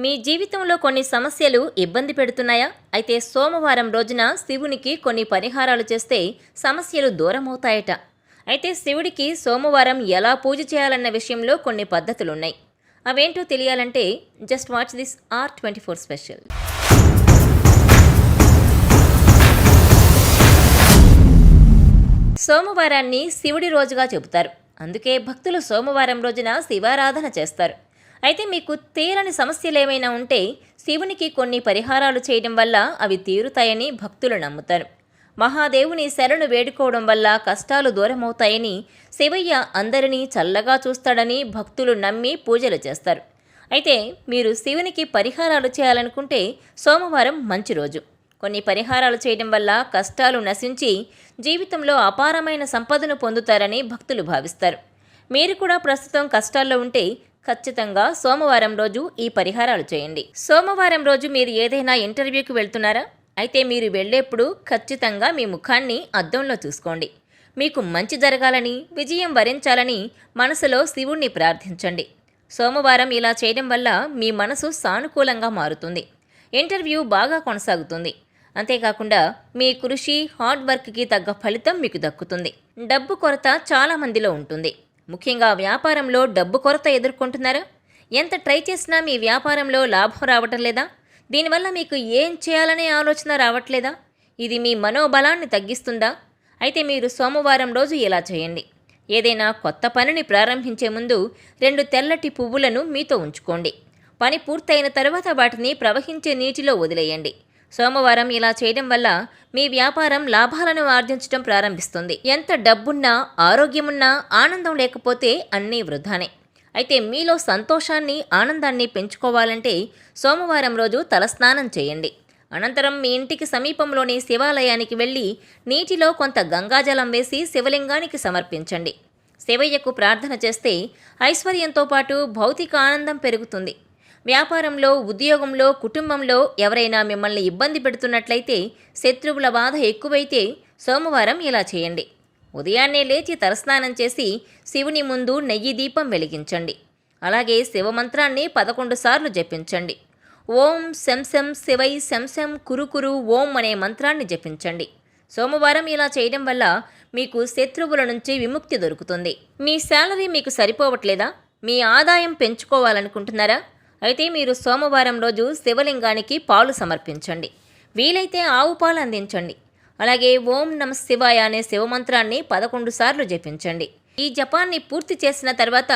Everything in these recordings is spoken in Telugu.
మీ జీవితంలో కొన్ని సమస్యలు ఇబ్బంది పెడుతున్నాయా? అయితే సోమవారం రోజున శివునికి కొన్ని పరిహారాలు చేస్తే సమస్యలు దూరమవుతాయట. అయితే శివుడికి సోమవారం ఎలా పూజ చేయాలన్న విషయంలో కొన్ని పద్ధతులున్నాయి. అవేంటో తెలియాలంటే just watch this R24 special. సోమవారాన్ని శివుడి రోజుగా చెబుతారు. అందుకే భక్తులు సోమవారం రోజున శివారాధన చేస్తారు. అయితే మీకు తీరని సమస్యలేమైనా ఉంటే శివునికి కొన్ని పరిహారాలు చేయడం వల్ల అవి తీరుతాయని భక్తులు నమ్ముతారు. మహాదేవుని శరణు వేడుకోవడం వల్ల కష్టాలు దూరమవుతాయని, శివయ్య అందరినీ చల్లగా చూస్తాడని భక్తులు నమ్మి పూజలు చేస్తారు. అయితే మీరు శివునికి పరిహారాలు చేయాలనుకుంటే సోమవారం మంచి రోజు. కొన్ని పరిహారాలు చేయడం వల్ల కష్టాలు నశించి జీవితంలో అపారమైన సంపదను పొందుతారని భక్తులు భావిస్తారు. మీరు కూడా ప్రస్తుతం కష్టాల్లో ఉంటే ఖచ్చితంగా సోమవారం రోజు ఈ పరిహారాలు చేయండి. సోమవారం రోజు మీరు ఏదైనా ఇంటర్వ్యూకి వెళ్తున్నారా? అయితే మీరు వెళ్ళేప్పుడు ఖచ్చితంగా మీ ముఖాన్ని అద్దంలో చూసుకోండి. మీకు మంచి జరగాలని, విజయం వరించాలని మనసులో శివుణ్ణి ప్రార్థించండి. సోమవారం ఇలా చేయడం వల్ల మీ మనసు సానుకూలంగా మారుతుంది. ఇంటర్వ్యూ బాగా కొనసాగుతుంది. అంతేకాకుండా మీ కృషి, హార్డ్ వర్క్కి తగ్గ ఫలితం మీకు దక్కుతుంది. డబ్బు కొరత చాలా మందిలో ఉంటుంది. ముఖ్యంగా వ్యాపారంలో డబ్బు కొరత ఎదుర్కొంటున్నారా? ఎంత ట్రై చేసినా మీ వ్యాపారంలో లాభం రావటం లేదా? దీనివల్ల మీకు ఏం చేయాలనే ఆలోచన రావట్లేదా? ఇది మీ మనోబలాన్ని తగ్గిస్తుందా? అయితే మీరు సోమవారం రోజు ఇలా చేయండి. ఏదైనా కొత్త పనిని ప్రారంభించే ముందు 2 తెల్లటి పువ్వులను మీతో ఉంచుకోండి. పని పూర్తయిన తర్వాత వాటిని ప్రవహించే నీటిలో వదిలేయండి. సోమవారం ఇలా చేయడం వల్ల మీ వ్యాపారం లాభాలను ఆర్జించడం ప్రారంభిస్తుంది. ఎంత డబ్బున్నా, ఆరోగ్యమున్నా ఆనందం లేకపోతే అన్నీ వృధానే. అయితే మీలో సంతోషాన్ని, ఆనందాన్ని పెంచుకోవాలంటే సోమవారం రోజు తలస్నానం చేయండి. అనంతరం మీ ఇంటికి సమీపంలోని శివాలయానికి వెళ్ళి నీటిలో కొంత గంగాజలం వేసి శివలింగానికి సమర్పించండి. శివయ్యకు ప్రార్థన చేస్తే ఐశ్వర్యంతో పాటు భౌతిక ఆనందం పెరుగుతుంది. వ్యాపారంలో, ఉద్యోగంలో, కుటుంబంలో ఎవరైనా మిమ్మల్ని ఇబ్బంది పెడుతున్నట్లయితే, శత్రువుల బాధ ఎక్కువైతే సోమవారం ఇలా చేయండి. ఉదయాన్నే లేచి తలస్నానం చేసి శివుని ముందు నెయ్యి దీపం వెలిగించండి. అలాగే శివమంత్రాన్ని 11 సార్లు జపించండి. ఓం శం శం శివై శం శం కురు కురు ఓం అనే మంత్రాన్ని జపించండి. సోమవారం ఇలా చేయడం వల్ల మీకు శత్రువుల నుంచి విముక్తి దొరుకుతుంది. మీ శాలరీ మీకు సరిపోవట్లేదా? మీ ఆదాయం పెంచుకోవాలనుకుంటున్నారా? అయితే మీరు సోమవారం రోజు శివలింగానికి పాలు సమర్పించండి. వీలైతే ఆవు పాలు అందించండి. అలాగే ఓం నమ శివాయ అనే శివమంత్రాన్ని 11 సార్లు జపించండి. ఈ జపాన్ని పూర్తి చేసిన తర్వాత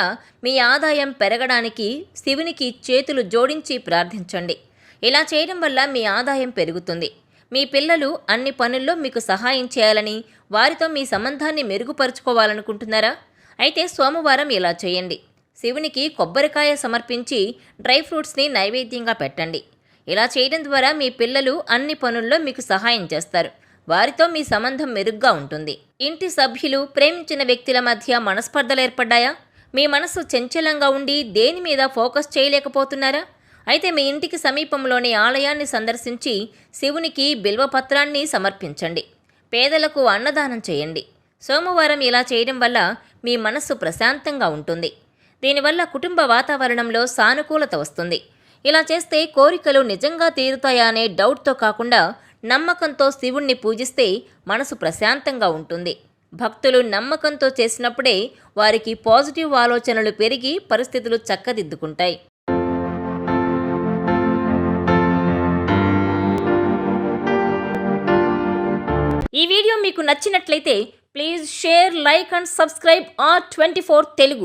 మీ ఆదాయం పెరగడానికి శివునికి చేతులు జోడించి ప్రార్థించండి. ఇలా చేయడం వల్ల మీ ఆదాయం పెరుగుతుంది. మీ పిల్లలు అన్ని పనుల్లో మీకు సహాయం చేయాలని, వారితో మీ సంబంధాన్ని మెరుగుపరుచుకోవాలనుకుంటున్నారా? అయితే సోమవారం ఇలా చేయండి. శివునికి కొబ్బరికాయ సమర్పించి డ్రై ఫ్రూట్స్ని నైవేద్యంగా పెట్టండి. ఇలా చేయడం ద్వారా మీ పిల్లలు అన్ని పనుల్లో మీకు సహాయం చేస్తారు. వారితో మీ సంబంధం మెరుగ్గా ఉంటుంది. ఇంటి సభ్యులు, ప్రేమించిన వ్యక్తుల మధ్య మనస్పర్ధలు ఏర్పడ్డాయా? మీ మనసు చంచలంగా ఉండి దేని మీద ఫోకస్ చేయలేకపోతున్నారా? అయితే మీ ఇంటికి సమీపంలోని ఆలయాన్ని సందర్శించి శివునికి బిల్వపత్రాన్ని సమర్పించండి. పేదలకు అన్నదానం చేయండి. సోమవారం ఇలా చేయడం వల్ల మీ మనస్సు ప్రశాంతంగా ఉంటుంది. దీనివల్ల కుటుంబ వాతావరణంలో సానుకూలత వస్తుంది. ఇలా చేస్తే కోరికలు నిజంగా తీరుతాయా అనే డౌట్తో కాకుండా నమ్మకంతో శివుణ్ణి పూజిస్తే మనసు ప్రశాంతంగా ఉంటుంది. భక్తులు నమ్మకంతో చేసినప్పుడే వారికి పాజిటివ్ ఆలోచనలు పెరిగి పరిస్థితులు చక్కదిద్దుకుంటాయి. ఈ వీడియో మీకు నచ్చినట్లయితే please share, like and subscribe R24 Telugu.